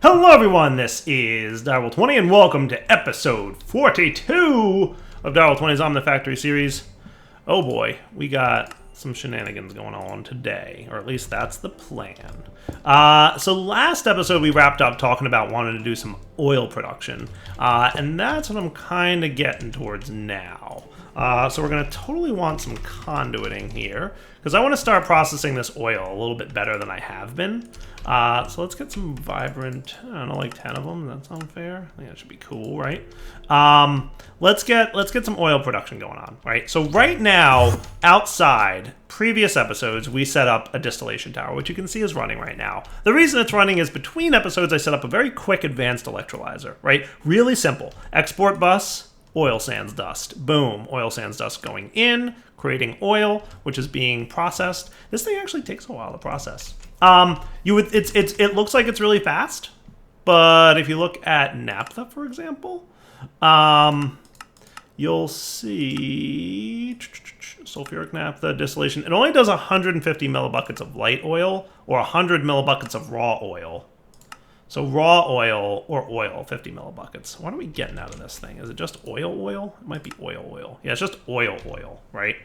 Hello everyone, this is Direwolf20 and welcome to episode 42 of Direwolf20's OmniFactory series. Oh boy, we got some shenanigans going on today, or at least that's the plan. So last episode we wrapped up talking about wanting to do some oil production, and that's what I'm kind of getting towards now. So we're going to totally want some conduiting here, because I want to start processing this oil a little bit better than I have been. So let's get some vibrant, I don't know, like 10 of them. Does that sound fair? I think that should be cool, right? Let's get some oil production going on, right? So right now, outside, previous episodes, we set up a distillation tower, which you can see is running right now. The reason it's running is between episodes, I set up a very quick advanced electrolyzer, right? Really simple. Export bus, oil sands dust. Boom, oil sands dust going in, creating oil, which is being processed. This thing actually takes a while to process. It looks like it's really fast, but if you look at naphtha, for example, you'll see sulfuric naphtha distillation. It only does 150 millibuckets of light oil or 100 millibuckets of raw oil. So raw oil or oil, 50 millibuckets. What are we getting out of this thing? Is it just oil? It might be oil. Yeah, it's just oil, right?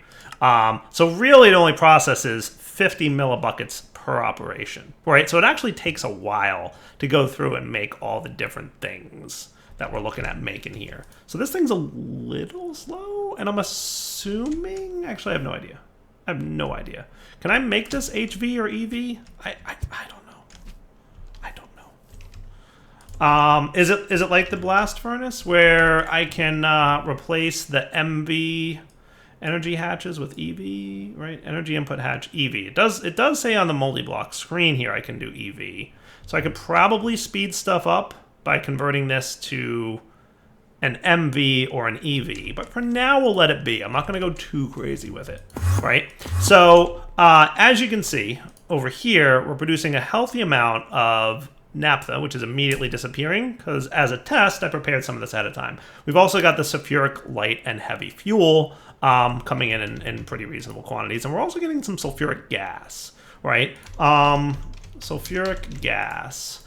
So really it only processes 50 millibuckets per operation, right? So it actually takes a while to go through and make all the different things that we're looking at making here. So this thing's a little slow, and I'm assuming, actually I have no idea. I have no idea. Can I make this HV or EV? I don't know. Is it like the blast furnace where I can replace the MV energy hatches with EV, right? Energy input hatch EV. It does say on the multi-block screen here I can do EV. So I could probably speed stuff up by converting this to an MV or an EV. But for now, we'll let it be. I'm not going to go too crazy with it, right? So as you can see over here, we're producing a healthy amount of naphtha, which is immediately disappearing because as a test, I prepared some of this ahead of time. We've also got the sulfuric light and heavy fuel coming in pretty reasonable quantities. And we're also getting some sulfuric gas, right? Sulfuric gas.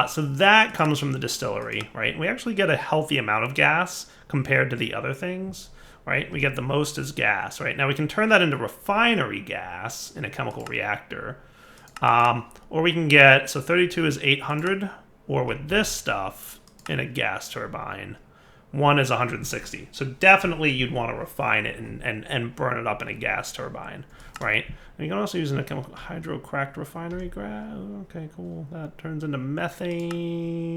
So that comes from the distillery, right? We actually get a healthy amount of gas compared to the other things, right? We get the most as gas, right? Now we can turn that into refinery gas in a chemical reactor. Or we can get, so 32 is 800, or with this stuff in a gas turbine, 1 is 160. So definitely you'd want to refine it and burn it up in a gas turbine, right? And you can also use in a chemical hydrocracked refinery gas. Okay, cool. That turns into methane,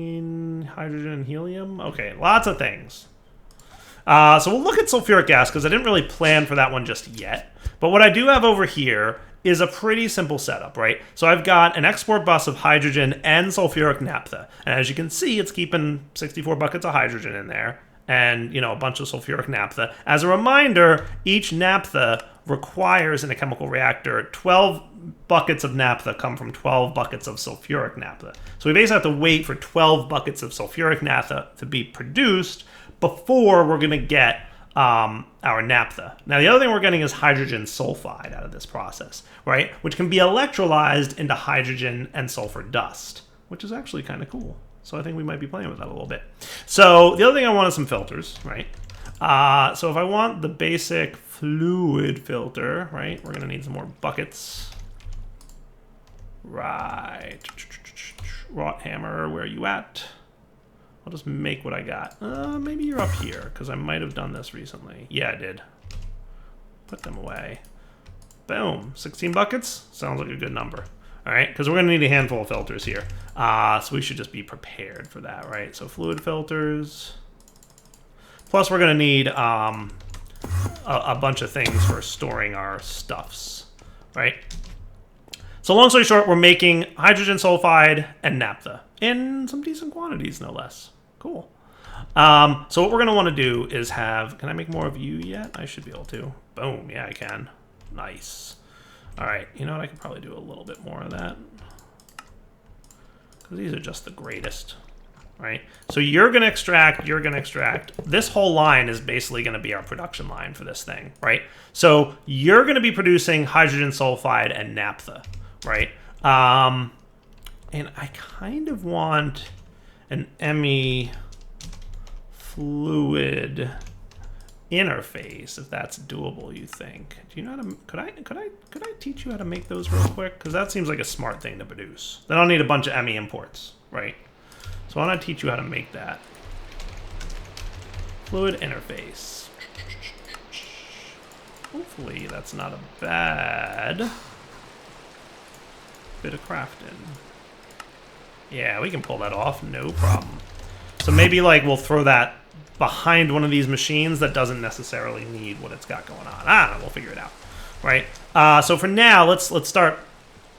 hydrogen, and helium. Okay, lots of things. So we'll look at sulfuric gas because I didn't really plan for that one just yet. But what I do have over here is a pretty simple setup, right? So I've got an export bus of hydrogen and sulfuric naphtha. And as you can see, it's keeping 64 buckets of hydrogen in there and, you know, a bunch of sulfuric naphtha. As a reminder, each naphtha requires in a chemical reactor 12 buckets of naphtha come from 12 buckets of sulfuric naphtha. So we basically have to wait for 12 buckets of sulfuric naphtha to be produced before we're going to get our naphtha. Now, the other thing we're getting is hydrogen sulfide out of this process, right? Which can be electrolyzed into hydrogen and sulfur dust, which is actually kind of cool. So I think we might be playing with that a little bit. So the other thing I want is some filters, right? So if I want the basic fluid filter, right, we're going to need some more buckets. Right. Wrought hammer, where are you at? I'll just make what I got. Maybe you're up here, because I might have done this recently. Yeah, I did. Put them away. Boom. 16 buckets? Sounds like a good number. All right, because we're going to need a handful of filters here. So we should just be prepared for that, right? So fluid filters. Plus, we're going to need a bunch of things for storing our stuffs, right? So long story short, we're making hydrogen sulfide and naphtha in some decent quantities, no less. Cool. So what we're going to want to do is have... Can I make more of you yet? I should be able to. Boom. Yeah, I can. Nice. All right. You know what? I could probably do a little bit more of that. Because these are just the greatest. Right? So you're going to extract. This whole line is basically going to be our production line for this thing. Right? So you're going to be producing hydrogen sulfide and naphtha. Right? And I kind of want an ME fluid interface, if that's doable, you think. Do you know how to, could I teach you how to make those real quick? Because that seems like a smart thing to produce. Then I'll need a bunch of ME imports, right? So why don't I teach you how to make that? Fluid interface. Hopefully that's not a bad bit of crafting. Yeah, we can pull that off, no problem. So maybe like we'll throw that behind one of these machines that doesn't necessarily need what it's got going on. I don't know, we'll figure it out, right? So for now, let's start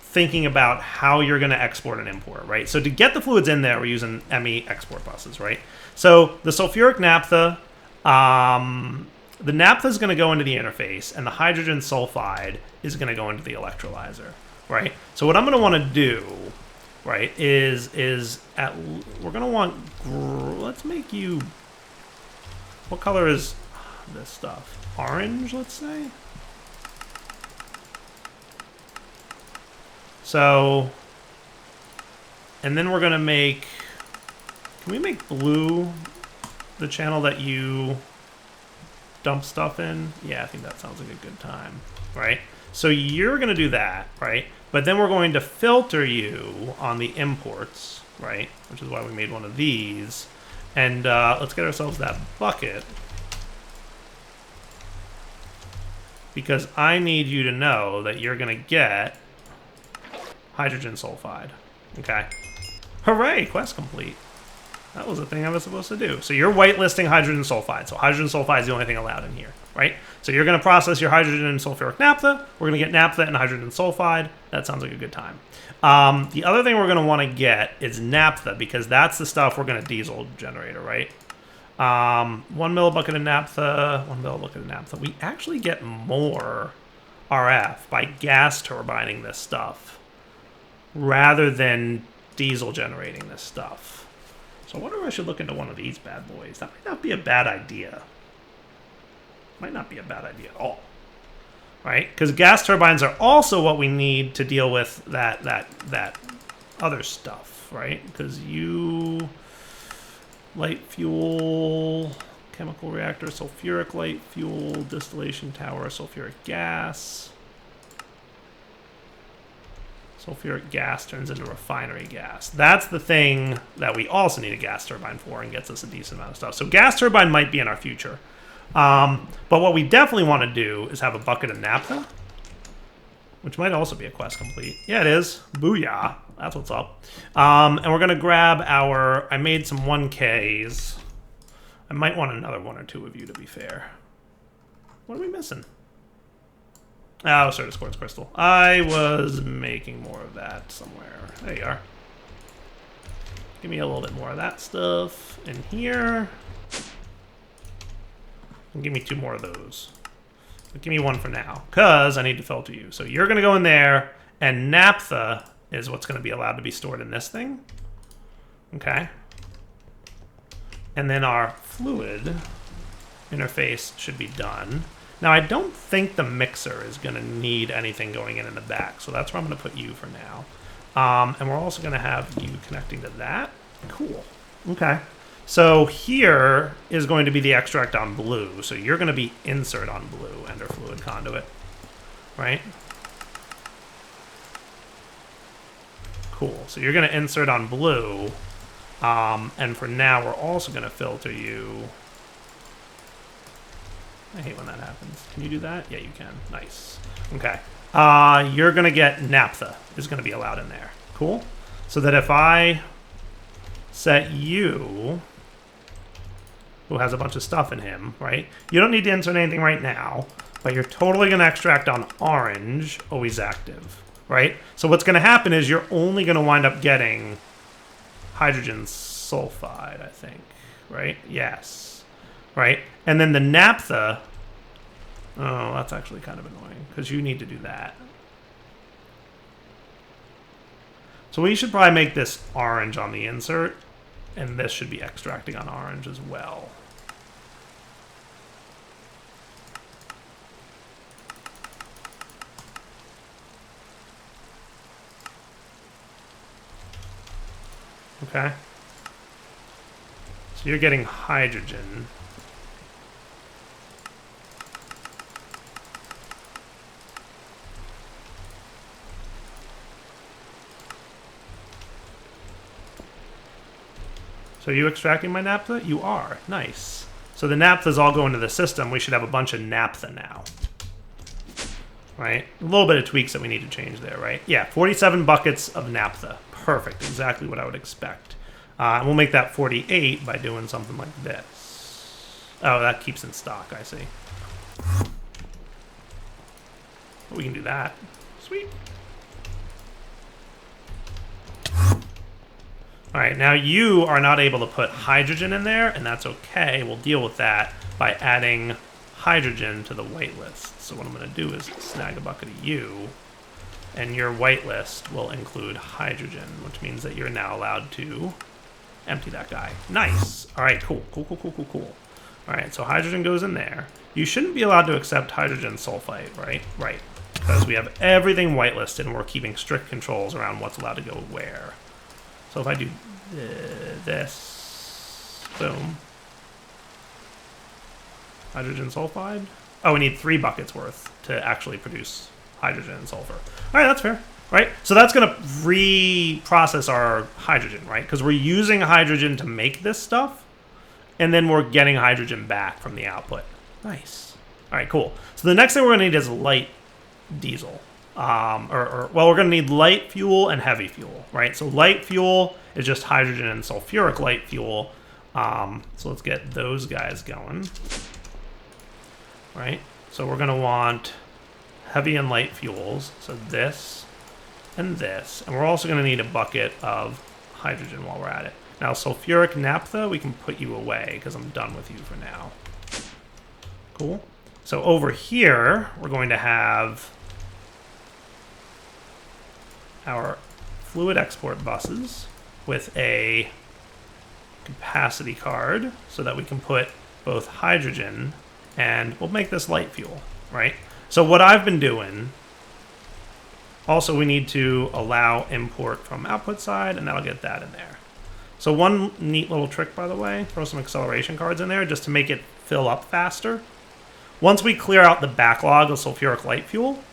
thinking about how you're going to export and import, right? So to get the fluids in there, we're using ME export buses, right? So the sulfuric naphtha, the naphtha is going to go into the interface, and the hydrogen sulfide is going to go into the electrolyzer, right? So what I'm going to want to do, right, is we're going to want, let's make you, what color is this stuff? Orange, let's say? So, and then we're going to make, can we make blue the channel that you dump stuff in? Yeah, I think that sounds like a good time, right? So you're going to do that, right? But then we're going to filter you on the imports, right? Which is why we made one of these. And let's get ourselves that bucket. Because I need you to know that you're going to get hydrogen sulfide. Okay. Hooray, quest complete. That was the thing I was supposed to do. So you're whitelisting hydrogen sulfide. So hydrogen sulfide is the only thing allowed in here, right? So you're going to process your hydrogen and sulfuric naphtha. We're going to get naphtha and hydrogen sulfide. That sounds like a good time. The other thing we're going to want to get is naphtha, because that's the stuff we're going to diesel generator, right? 1 millibucket of naphtha, 1 millibucket of naphtha. We actually get more RF by gas turbining this stuff rather than diesel generating this stuff. So I wonder if I should look into one of these bad boys. That might not be a bad idea. Might not be a bad idea at all. Right? Because gas turbines are also what we need to deal with that other stuff, right? Because you light fuel, chemical reactor, sulfuric light fuel, distillation tower, sulfuric gas. Sulfuric gas turns into refinery gas. That's the thing that we also need a gas turbine for and gets us a decent amount of stuff. So gas turbine might be in our future. But what we definitely want to do is have a bucket of naphtha, which might also be a quest complete. Yeah, it is. Booyah. That's what's up. And we're going to grab our... I made some 1Ks. I might want another one or two of you, to be fair. What are we missing? Oh, Certus Quartz Crystal. I was making more of that somewhere. There you are. Give me a little bit more of that stuff in here. And give me 2 more of those. But give me 1 for now, because I need to filter you. So you're going to go in there, and naphtha is what's going to be allowed to be stored in this thing. Okay. And then our fluid interface should be done. Now, I don't think the mixer is going to need anything going in the back, so that's where I'm going to put you for now. And we're also going to have you connecting to that. Cool. Okay. So here is going to be the extract on blue. So you're going to be insert on blue, ender fluid conduit, right? Cool. So you're going to insert on blue. And for now, we're also going to filter you. I hate when that happens. Can you do that? Yeah, you can. Nice. Okay. You're going to get naphtha is going to be allowed in there. Cool. So that if I set you, who has a bunch of stuff in him, right? You don't need to insert anything right now, but you're totally going to extract on orange, always active, right? So what's going to happen is you're only going to wind up getting hydrogen sulfide, I think, right? Yes. Right? And then the naphtha, oh, that's actually kind of annoying, because you need to do that. So we should probably make this orange on the insert, and this should be extracting on orange as well. Okay. So you're getting hydrogen. So are you extracting my naphtha? You are. Nice. So the naphthas all go into the system. We should have a bunch of naphtha now. Right? A little bit of tweaks that we need to change there, right? Yeah, 47 buckets of naphtha. Perfect. Exactly what I would expect. And we'll make that 48 by doing something like this. Oh, that keeps in stock, I see. Well, we can do that. Sweet. All right, now you are not able to put hydrogen in there, and that's okay. We'll deal with that by adding hydrogen to the whitelist. So what I'm going to do is snag a bucket of you, and your whitelist will include hydrogen, which means that you're now allowed to empty that guy. Nice. All right, cool. All right, so hydrogen goes in there. You shouldn't be allowed to accept hydrogen sulfite, right? Right, because we have everything whitelisted, and we're keeping strict controls around what's allowed to go where. So if I do this, boom. Hydrogen sulfide. Oh, we need 3 buckets worth to actually produce hydrogen and sulfur. All right, that's fair, right? So that's going to reprocess our hydrogen, right? Because we're using hydrogen to make this stuff, and then we're getting hydrogen back from the output. Nice. All right, cool. So the next thing we're going to need is light diesel. Well, we're going to need light fuel and heavy fuel, right? So light fuel is just hydrogen and sulfuric light fuel. So let's get those guys going, right? So we're going to want heavy and light fuels. So this and this. And we're also going to need a bucket of hydrogen while we're at it. Now, sulfuric naphtha, we can put you away because I'm done with you for now. Cool. So over here, we're going to have our fluid export buses with a capacity card so that we can put both hydrogen and we'll make this light fuel, right? So what I've been doing, also we need to allow import from output side, and that'll get that in there. So one neat little trick, by the way, throw some acceleration cards in there just to make it fill up faster. Once we clear out the backlog of sulfuric light fuel,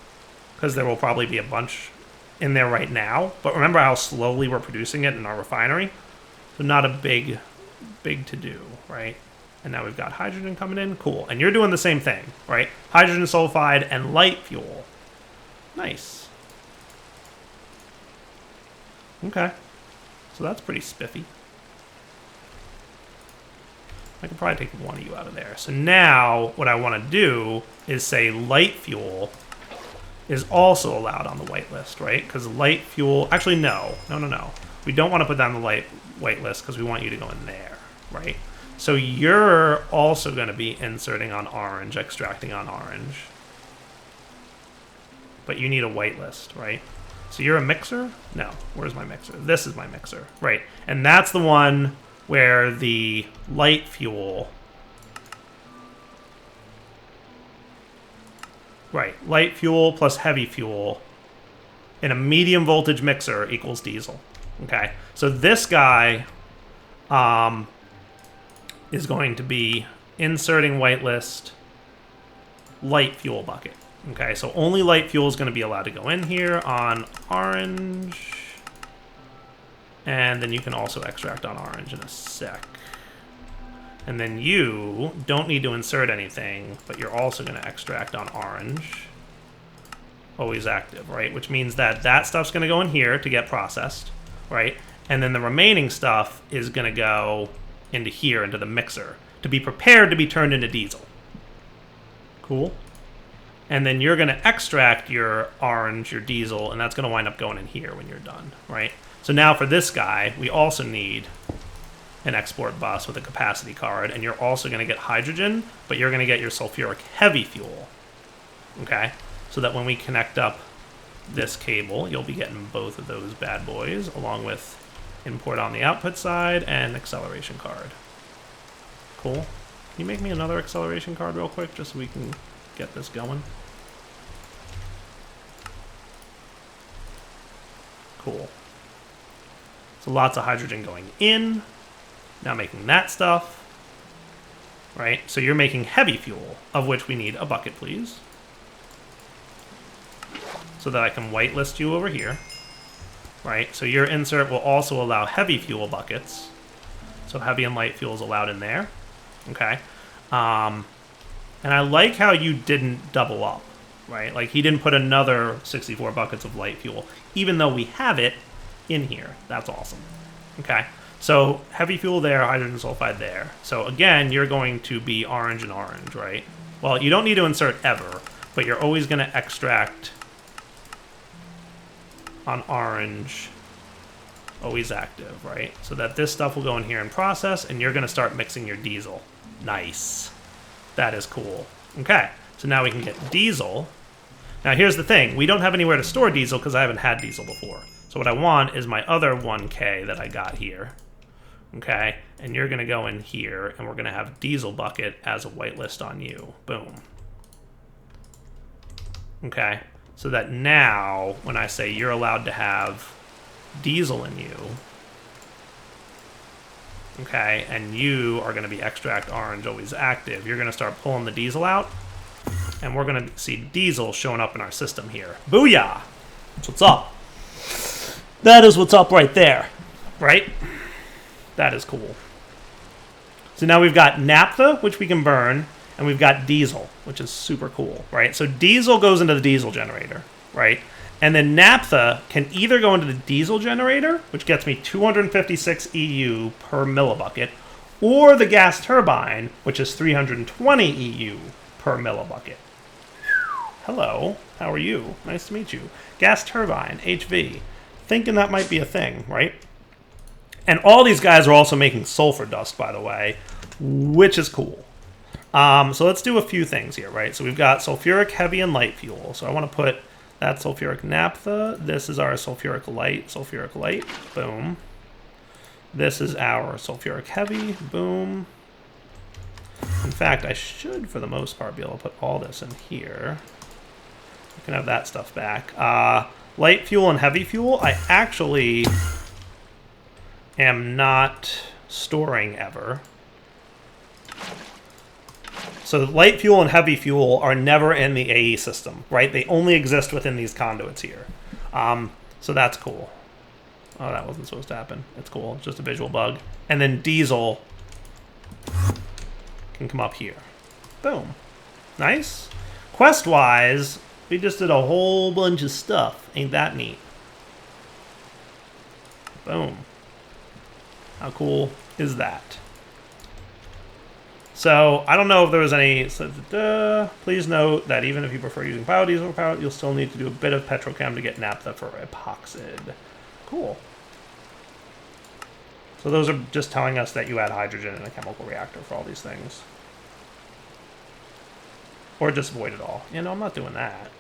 because there will probably be a bunch in there right now, but remember how slowly we're producing it in our refinery? So not a big to do, right? And now we've got hydrogen coming in. Cool. And you're doing the same thing, right? Hydrogen sulfide and light fuel. Nice. Okay. So that's pretty spiffy. I could probably take one of you out of there. So now what I want to do is say light fuel is also allowed on the whitelist, right? Because light fuel... Actually, no. No. We don't want to put that on the whitelist because we want you to go in there, right? So you're also going to be inserting on orange, extracting on orange. But you need a whitelist, right? So you're a mixer? No. Where's my mixer? This is my mixer, right? And that's the one where the light fuel... Right, light fuel plus heavy fuel in a medium voltage mixer equals diesel. Okay, so this guy is going to be inserting whitelist light fuel bucket. Okay, so only light fuel is going to be allowed to go in here on orange. And then you can also extract on orange in a sec. And then you don't need to insert anything, but you're also going to extract on orange. Always active, right? Which means that that stuff's going to go in here to get processed, right? And then the remaining stuff is going to go into here, into the mixer, to be prepared to be turned into diesel. Cool. And then you're going to extract your orange, your diesel, and that's going to wind up going in here when you're done, right? So now for this guy, we also need an export bus with a capacity card, and you're also going to get hydrogen, but you're going to get your sulfuric heavy fuel, okay? So that when we connect up this cable, you'll be getting both of those bad boys, along with import on the output side and acceleration card. Cool. Can you make me another acceleration card real quick, just so we can get this going? Cool. So lots of hydrogen going in. Now making that stuff, right? So you're making heavy fuel, of which we need a bucket, please. So that I can whitelist you over here, right? So your insert will also allow heavy fuel buckets. So heavy and light fuel is allowed in there, okay? And I like how you didn't double up, right? Like he didn't put another 64 buckets of light fuel, even though we have it in here. That's awesome, okay? So heavy fuel there, hydrogen sulfide there. So again, you're going to be orange and orange, right? Well, you don't need to insert ever, but you're always going to extract on orange, always active, right? So that this stuff will go in here and process, and you're going to start mixing your diesel. Nice. That is cool. Okay, so now we can get diesel. Now here's the thing. We don't have anywhere to store diesel because I haven't had diesel before. So what I want is my other 1K that I got here. Okay, and you're going to go in here, and we're going to have diesel bucket as a whitelist on you. Boom. Okay. So that now, when I say you're allowed to have diesel in you, okay, and you are going to be extract orange, always active, you're going to start pulling the diesel out, and we're going to see diesel showing up in our system here. Booyah! That's what's up. That is what's up right there, right? That is cool. So now we've got naphtha, which we can burn, and we've got diesel, which is super cool, right? So diesel goes into the diesel generator, right? And then naphtha can either go into the diesel generator, which gets me 256 EU per millibucket, or the gas turbine, which is 320 EU per millibucket. Hello, how are you? Nice to meet you. Gas turbine, HV. Thinking that might be a thing, right? And all these guys are also making sulfur dust, by the way, which is cool. So let's do a few things here, right? So we've got sulfuric heavy and light fuel. So I want to put that sulfuric naphtha. This is our sulfuric light, boom. This is our sulfuric heavy, boom. In fact, I should, for the most part, be able to put all this in here. We can have that stuff back. Light fuel and heavy fuel, I actually am not storing ever. So light fuel and heavy fuel are never in the AE system, right? They only exist within these conduits here. So that's cool. Oh, that wasn't supposed to happen. It's cool. It's just a visual bug. And then diesel can come up here. Boom. Nice. Quest-wise, we just did a whole bunch of stuff. Ain't that neat? Boom. How cool is that? So, I don't know if there was any... please note that even if you prefer using biodiesel power, you'll still need to do a bit of petrochem to get naphtha for epoxid. Cool. So those are just telling us that you add hydrogen in a chemical reactor for all these things. Or just void it all. You know, I'm not doing that.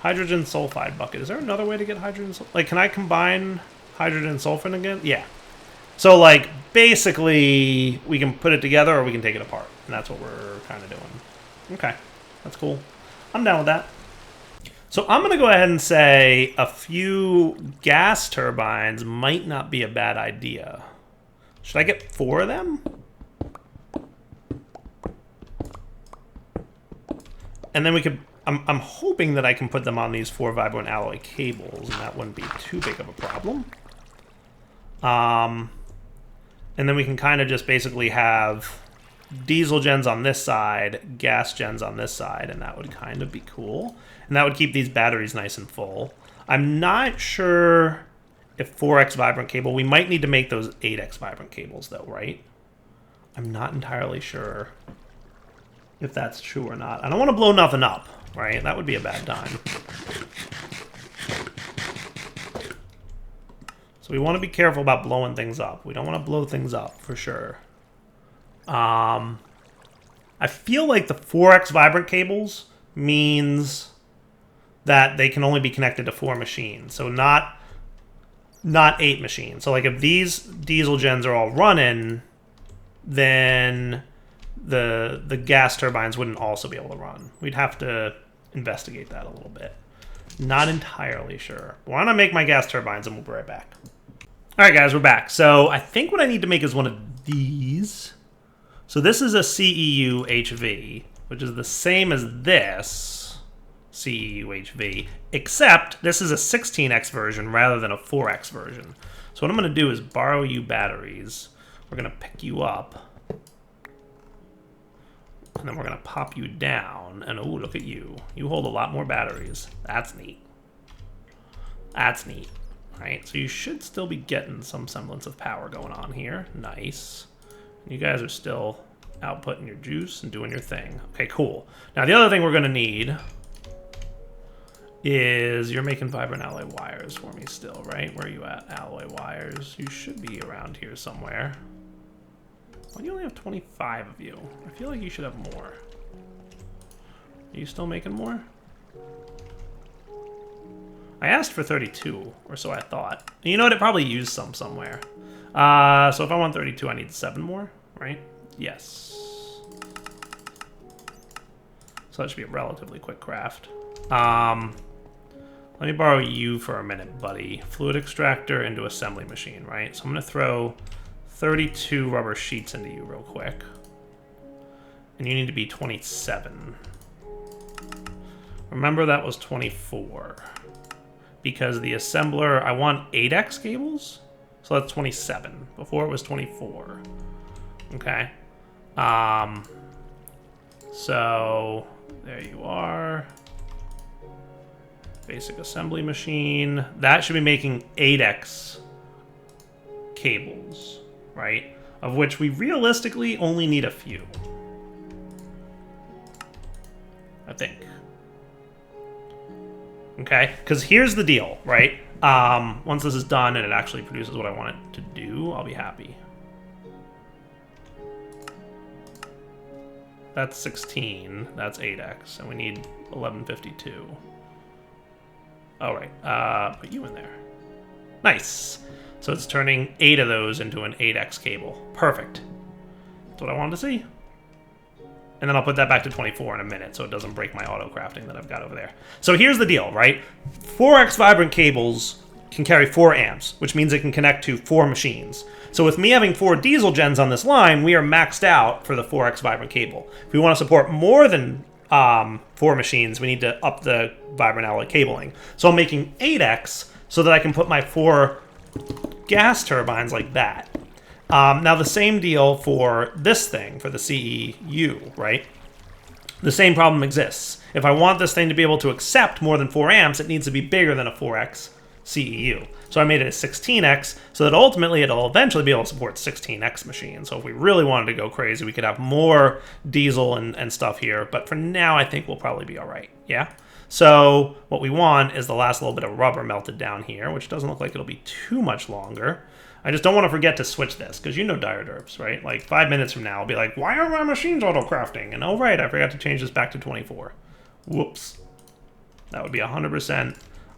Hydrogen sulfide bucket. Is there another way to get hydrogen sulfide? Like, can I combine hydrogen and sulfur again? Yeah. So, like, basically, we can put it together or we can take it apart. And that's what we're kind of doing. Okay. That's cool. I'm down with that. So I'm going to go ahead and say a few gas turbines might not be a bad idea. Should I get 4 of them? And then we could... I'm hoping that I can put them on these 4 vibrant alloy cables, and that wouldn't be too big of a problem. And then we can kind of just basically have diesel gens on this side, gas gens on this side, and that would kind of be cool. And that would keep these batteries nice and full. I'm not sure if 4x vibrant cable, we might need to make those 8x vibrant cables though, right? I'm not entirely sure if that's true or not. I don't want to blow nothing up, right? That would be a bad time. So we want to be careful about blowing things up. We don't want to blow things up, for sure. I feel like the 4x vibrant cables means that they can only be connected to 4 machines. So not 8 machines. So like if these diesel gens are all running, then the gas turbines wouldn't also be able to run. We'd have to investigate that a little bit. Not entirely sure. Why don't I make my gas turbines and we'll be right back. All right, guys, we're back. So I think what I need to make is one of these. So this is a CEU HV, which is the same as this CEU HV, except this is a 16x version rather than a 4x version. So what I'm going to do is borrow you batteries. We're going to pick you up. And then we're going to pop you down. And oh, look at you. You hold a lot more batteries. That's neat. That's neat. All right, so you should still be getting some semblance of power going on here. Nice. You guys are still outputting your juice and doing your thing. Okay, cool. Now the other thing we're going to need is you're making vibrant alloy wires for me still, right? Where are you at? Alloy wires. You should be around here somewhere. Why do you only have 25 of you? I feel like you should have more. Are you still making more? I asked for 32, or so I thought. You know what? It probably used some somewhere. So if I want 32, I need 7 more, right? Yes. So that should be a relatively quick craft. Let me borrow you for a minute, buddy. Fluid extractor into assembly machine, right? So I'm going to throw 32 rubber sheets into you real quick. And you need to be 27. Remember that was 24. Because the assembler, I want 8x cables. So that's 27. Before it was 24. Okay. So there you are. Basic assembly machine. That should be making 8x cables, right? Of which we realistically only need a few. I think. Okay, because here's the deal, right? Once this is done and it actually produces what I want it to do, I'll be happy. That's 16. That's 8x, and we need 1152. All right, put you in there. Nice. So it's turning 8 of those into an 8x cable. Perfect. That's what I wanted to see. And then I'll put that back to 24 in a minute so it doesn't break my auto crafting that I've got over there. So here's the deal, right? 4x vibrant cables can carry 4 amps, which means it can connect to 4 machines. So with me having 4 diesel gens on this line, we are maxed out for the 4x vibrant cable. If we want to support more than 4 machines, we need to up the vibrant alloy cabling. So I'm making 8x so that I can put my 4 gas turbines like that. Now the same deal for this thing, for the CEU, right? The same problem exists. If I want this thing to be able to accept more than 4 amps, it needs to be bigger than a 4x CEU. So I made it a 16x, so that ultimately it'll eventually be able to support 16x machines. So if we really wanted to go crazy, we could have more diesel and stuff here. But for now, I think we'll probably be all right. Yeah? So what we want is the last little bit of rubber melted down here, which doesn't look like it'll be too much longer. I just don't want to forget to switch this, because you know dire derps, right? Like 5 minutes from now, I'll be like, why are my machines auto-crafting? And oh right, I forgot to change this back to 24. Whoops. That would be 100%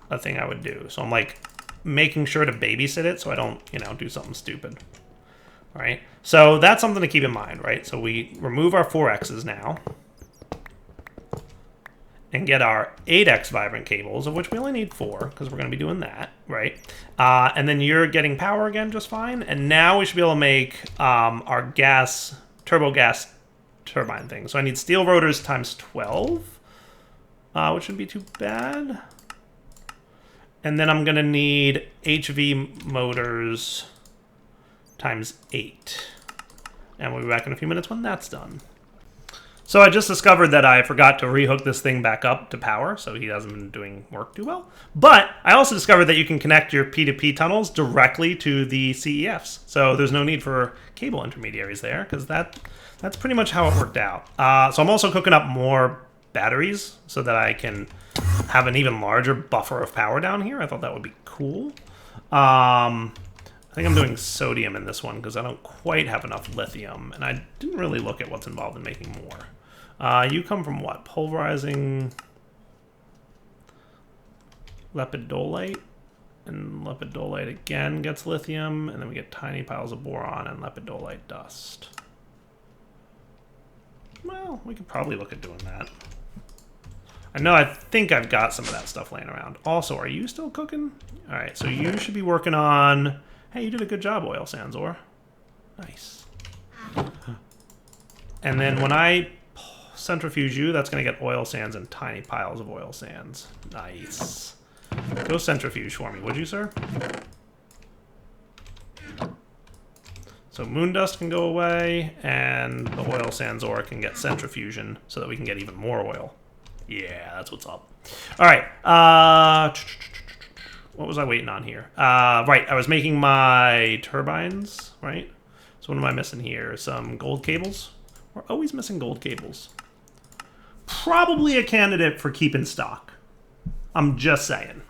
a thing I would do. So I'm like making sure to babysit it so I don't, you know, do something stupid. All right, so that's something to keep in mind, right? So we remove our 4x's now and get our 8x vibrant cables, of which we only need 4, because we're going to be doing that, right? And then you're getting power again just fine. And now we should be able to make our turbo gas turbine thing. So I need steel rotors times 12, which shouldn't be too bad. And then I'm going to need HV motors times 8. And we'll be back in a few minutes when that's done. So I just discovered that I forgot to rehook this thing back up to power, so he hasn't been doing work too well. But I also discovered that you can connect your P2P tunnels directly to the CEFs. So there's no need for cable intermediaries there, because that's pretty much how it worked out. So I'm also cooking up more batteries so that I can have an even larger buffer of power down here. I thought that would be cool. I think I'm doing sodium in this one because I don't quite have enough lithium, and I didn't really look at what's involved in making more. You come from what? Pulverizing lepidolite, and lepidolite again gets lithium, and then we get tiny piles of boron and lepidolite dust. Well, we could probably look at doing that. I think I've got some of that stuff laying around. Also, are you still cooking? All right, so you should be working on... Hey, you did a good job, Oil Sands ore. Nice. And then when I centrifuge you, that's going to get oil sands and tiny piles of oil sands. Nice. Go centrifuge for me, would you, sir? So moon dust can go away, and the oil sands ore can get centrifusion so that we can get even more oil. Yeah, that's what's up. All right. What was I waiting on here? Right, I was making my turbines, right? So what am I missing here? Some gold cables. We're always missing gold cables. Probably a candidate for keep in stock. I'm just saying.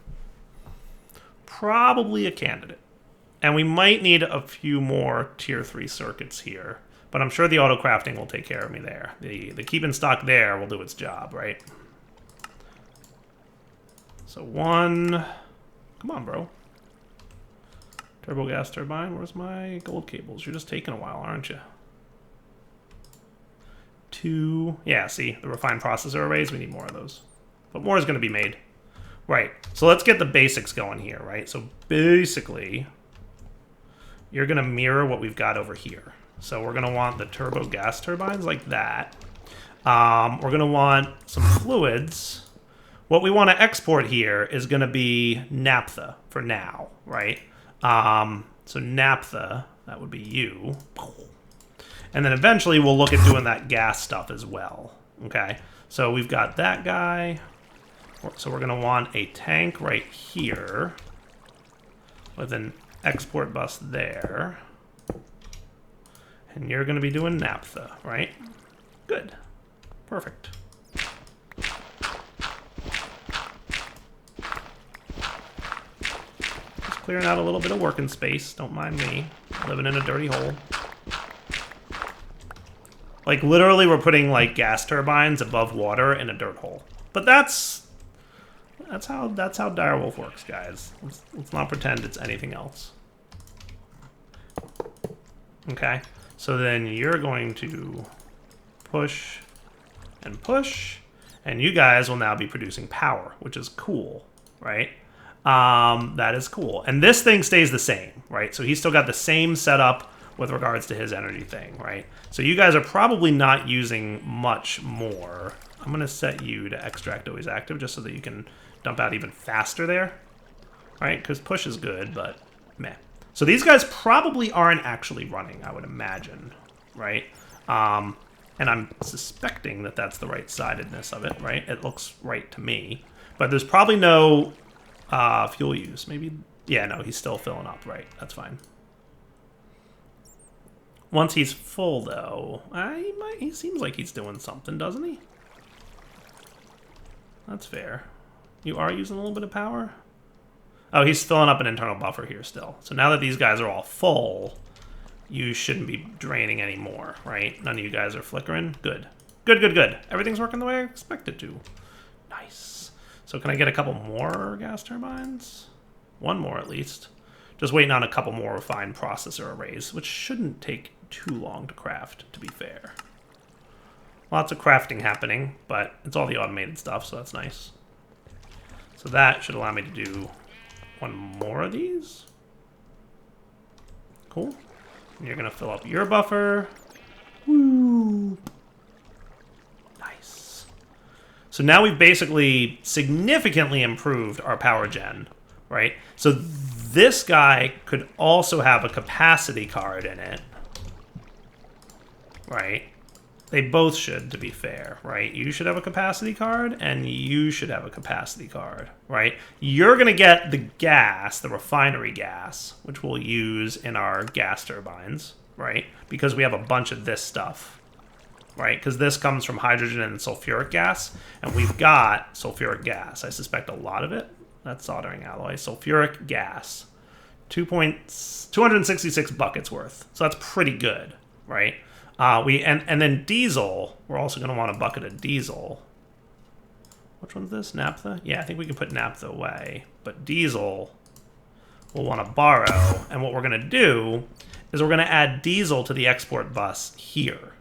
Probably a candidate. And we might need a few more tier 3 circuits here. But I'm sure the auto crafting will take care of me there. The keep in stock there will do its job, right? So 1... Come on, bro. Turbo gas turbine, where's my gold cables? You're just taking a while, aren't you? 2... Yeah, see, the refined processor arrays, we need more of those. But more is going to be made. Right, so let's get the basics going here, right? So basically, you're going to mirror what we've got over here. So we're going to want the turbo gas turbines like that. We're going to want some fluids. What we want to export here is going to be naphtha for now, right? So naphtha, that would be you. And then eventually we'll look at doing that gas stuff as well, okay? So we've got that guy. So we're going to want a tank right here with an export bus there. And you're going to be doing naphtha, right? Good. Perfect. Just clearing out a little bit of working space. Don't mind me. Living in a dirty hole. Like, literally, we're putting, like, gas turbines above water in a dirt hole. But that's how Direwolf works, guys. Let's not pretend it's anything else. Okay, so then you're going to push and push, and you guys will now be producing power, which is cool, right? That is cool. And this thing stays the same, right? So he's still got the same setup with regards to his energy thing, right? So you guys are probably not using much more. I'm going to set you to extract always active just so that you can dump out even faster there, right? Because push is good, but meh. So these guys probably aren't actually running, I would imagine, right? And I'm suspecting that that's the right-sidedness of it, right? It looks right to me. But there's probably no fuel use. Maybe, yeah, no, he's still filling up, right? That's fine. Once he's full, though, he seems like he's doing something, doesn't he? That's fair. You are using a little bit of power? Oh, he's filling up an internal buffer here still. So now that these guys are all full, you shouldn't be draining anymore, right? None of you guys are flickering. Good. Good, good, good. Everything's working the way I expect it to. Nice. So can I get a couple more gas turbines? One more at least. Just waiting on a couple more refined processor arrays, which shouldn't take too long to craft, to be fair. Lots of crafting happening, but it's all the automated stuff, so that's nice. So that should allow me to do one more of these. Cool. And you're going to fill up your buffer. Woo. Nice. So now we've basically significantly improved our power gen, right? So this guy could also have a capacity card in it, right? They both should, to be fair, right? You should have a capacity card, and you should have a capacity card, right? You're going to get the gas, the refinery gas, which we'll use in our gas turbines, right? Because we have a bunch of this stuff, right? Because this comes from hydrogen and sulfuric gas, and we've got sulfuric gas. I suspect a lot of it. That's soldering alloy. Sulfuric gas. 266 buckets worth. So that's pretty good, right? And then diesel, we're also going to want a bucket of diesel. Which one's this? Naphtha? Yeah, I think we can put naphtha away. But diesel, we'll want to borrow. And what we're going to do is we're going to add diesel to the export bus here,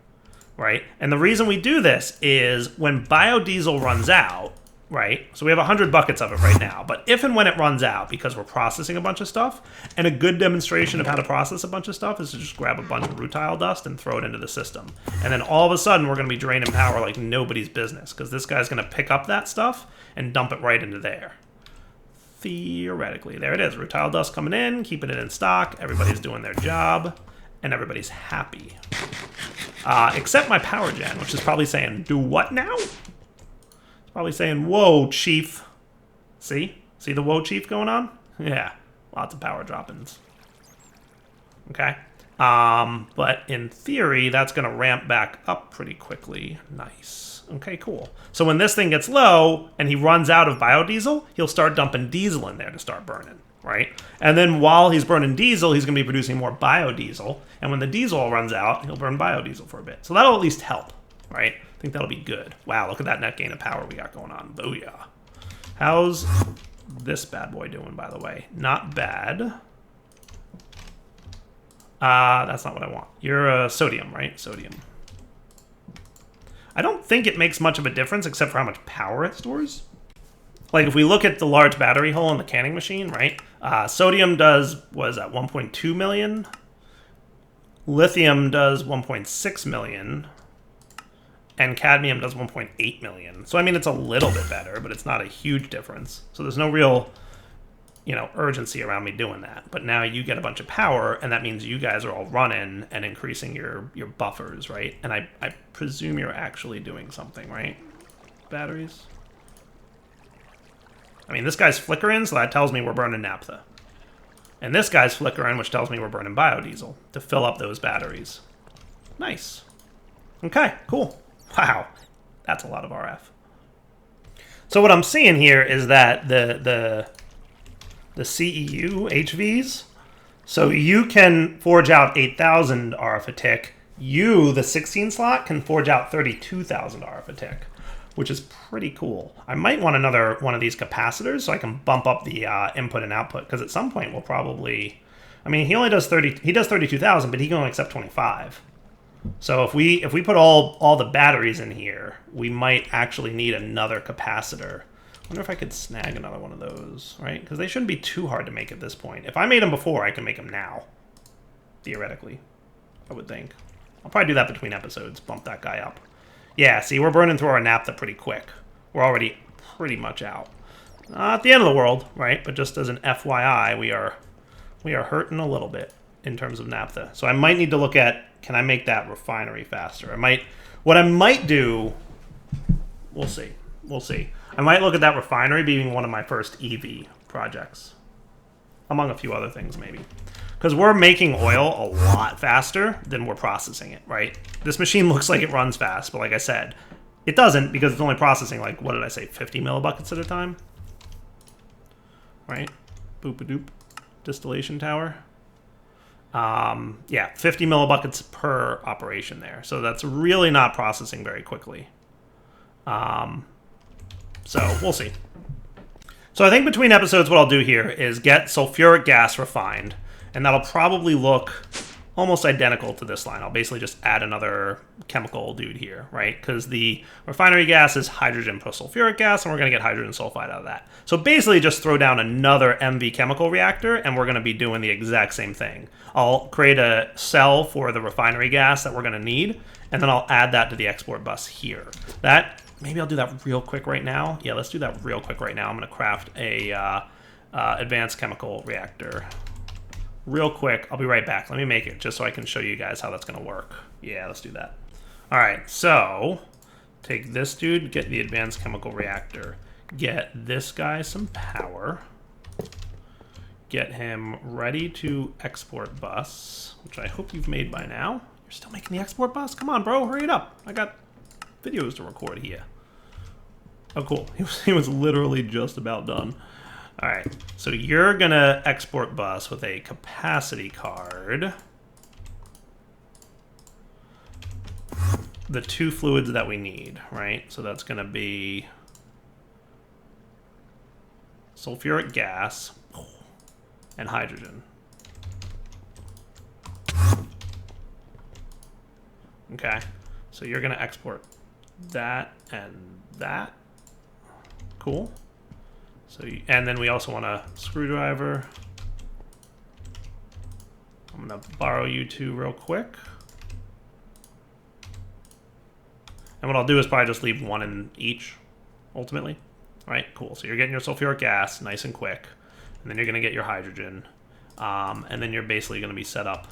right? And the reason we do this is when biodiesel runs out, right? So we have 100 buckets of it right now. But if and when it runs out, because we're processing a bunch of stuff, and a good demonstration of how to process a bunch of stuff is to just grab a bunch of rutile dust and throw it into the system. And then all of a sudden, we're going to be draining power like nobody's business, because this guy's going to pick up that stuff and dump it right into there. Theoretically. There it is. Rutile dust coming in, keeping it in stock. Everybody's doing their job, and everybody's happy. Except my power gen, which is probably saying, do what now? Probably saying, whoa, chief. See? See the whoa, chief going on? Yeah. Lots of power drop-ins. Okay. But in theory, that's going to ramp back up pretty quickly. Nice. Okay, cool. So when this thing gets low and he runs out of biodiesel, he'll start dumping diesel in there to start burning, right? And then while he's burning diesel, he's going to be producing more biodiesel. And when the diesel runs out, he'll burn biodiesel for a bit. So that'll at least help, right? I think that'll be good. Wow, look at that net gain of power we got going on. Booyah. How's this bad boy doing, by the way? Not bad. That's not what I want. You're sodium, right? Sodium. I don't think it makes much of a difference except for how much power it stores. Like if we look at the large battery hole in the canning machine, right? Sodium does, was at 1.2 million. Lithium does 1.6 million. And cadmium does 1.8 million. So, I mean, it's a little bit better, but it's not a huge difference. So there's no real, you know, urgency around me doing that. But now you get a bunch of power, and that means you guys are all running and increasing your buffers, right? And I presume you're actually doing something, right? Batteries? I mean, this guy's flickering, so that tells me we're burning naphtha. And this guy's flickering, which tells me we're burning biodiesel to fill up those batteries. Nice. Okay, cool. Wow, that's a lot of RF. So what I'm seeing here is that the CEU HVs, so you can forge out 8,000 RF a tick. You, the 16 slot, can forge out 32,000 RF a tick, which is pretty cool. I might want another one of these capacitors so I can bump up the input and output, because at some point we'll probably, I mean, he only does 32,000, but he can only accept 25. So if we put all the batteries in here, we might actually need another capacitor. I wonder if I could snag another one of those, right? Because they shouldn't be too hard to make at this point. If I made them before, I can make them now. Theoretically, I would think. I'll probably do that between episodes, bump that guy up. Yeah, see, we're burning through our naphtha pretty quick. We're already pretty much out. Not the end of the world, right? But just as an FYI, we are hurting a little bit in terms of naphtha. So I might need to look at, can I make that refinery faster? What I might do, we'll see. We'll see. I might look at that refinery being one of my first EV projects, among a few other things maybe. Because we're making oil a lot faster than we're processing it, right? This machine looks like it runs fast, but like I said, it doesn't, because it's only processing like, what did I say, 50 millibuckets at a time? Right? Boop-a-doop. Distillation tower. Yeah, 50 millibuckets per operation there. So that's really not processing very quickly. So we'll see. So I think between episodes, what I'll do here is get sulfuric gas refined, and that'll probably look almost identical to this line. I'll basically just add another chemical dude here, right? Because the refinery gas is hydrogen plus sulfuric gas, and we're going to get hydrogen sulfide out of that. So basically just throw down another MV chemical reactor, and we're going to be doing the exact same thing. I'll create a cell for the refinery gas that we're going to need, and then I'll add that to the export bus here. Maybe I'll do that real quick right now. Yeah, let's do that real quick right now. I'm going to craft a advanced chemical reactor. Real quick, I'll be right back. Let me make it just so I can show you guys how that's going to work. Yeah, let's do that. All right, so take this dude, get the advanced chemical reactor, get this guy some power, get him ready to export bus, which I hope you've made by now. You're still making the export bus? Come on, bro, hurry it up. I got videos to record here. Oh, cool. He was literally just about done. All right, so you're going to export bus with a capacity card. The two fluids that we need, right? So that's going to be sulfuric gas and hydrogen. Okay, so you're going to export that and that. cool. So, and then we also want a screwdriver. I'm gonna borrow you two real quick. And what I'll do is probably just leave one in each, ultimately. All right, cool. So you're getting your sulfuric gas nice and quick. And then you're gonna get your hydrogen. And then you're basically gonna be set up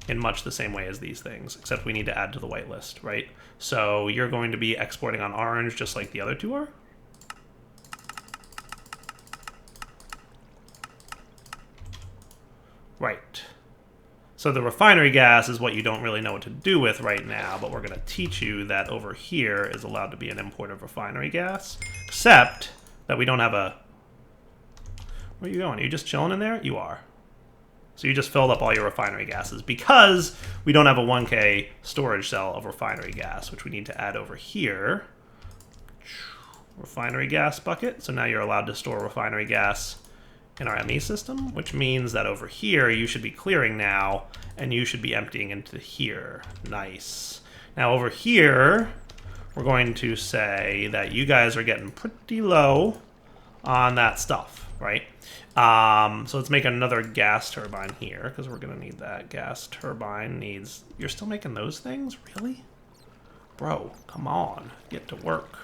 in much the same way as these things, except we need to add to the whitelist, right? So you're going to be exporting on orange just like the other two are. Right. So the refinery gas is what you don't really know what to do with right now, but we're going to teach you that over here is allowed to be an import of refinery gas, except that we don't have a... Where are you going? Are you just chilling in there? You are. So you just filled up all your refinery gases because we don't have a 1K storage cell of refinery gas, which we need to add over here. Refinery gas bucket. So now you're allowed to store refinery gas in our ME system, which means that over here you should be clearing now, and you should be emptying into here. Nice. Now over here, we're going to say that you guys are getting pretty low on that stuff, right? So let's make another gas turbine here, because we're going to need that. Gas turbine needs... You're still making those things? Really? Bro, come on. Get to work.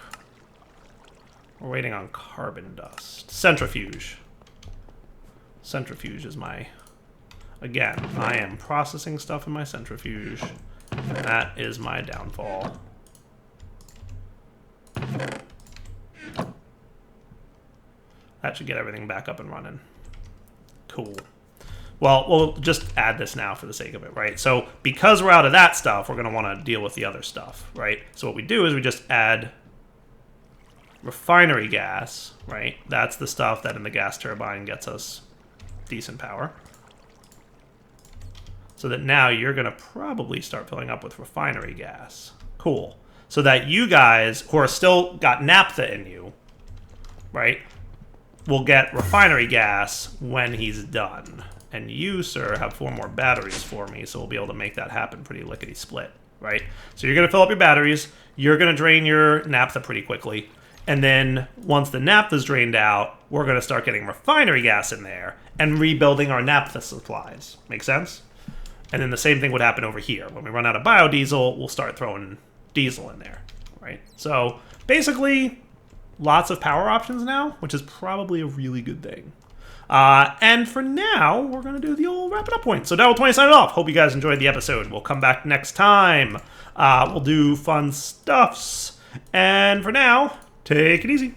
We're waiting on carbon dust. Centrifuge. Centrifuge is my... Again, I am processing stuff in my centrifuge. And that is my downfall. That should get everything back up and running. Cool. Well, we'll just add this now for the sake of it, right? So because we're out of that stuff, we're going to want to deal with the other stuff, right? So what we do is we just add refinery gas, right? That's the stuff that in the gas turbine gets us decent power. So that now you're going to probably start filling up with refinery gas. Cool. So that you guys who are still got naphtha in you, right, will get refinery gas when he's done. And you, sir, have 4 more batteries for me, so we'll be able to make that happen pretty lickety-split, right? So you're going to fill up your batteries. You're going to drain your naphtha pretty quickly. And then once the naphtha's drained out, we're going to start getting refinery gas in there and rebuilding our naphtha supplies. Make sense? And then the same thing would happen over here. When we run out of biodiesel, we'll start throwing diesel in there, right? So basically, lots of power options now, which is probably a really good thing. And for now, we're going to do the old wrap it up point. So Devil 20 signing off. Hope you guys enjoyed the episode. We'll come back next time. We'll do fun stuffs. And for now, take it easy.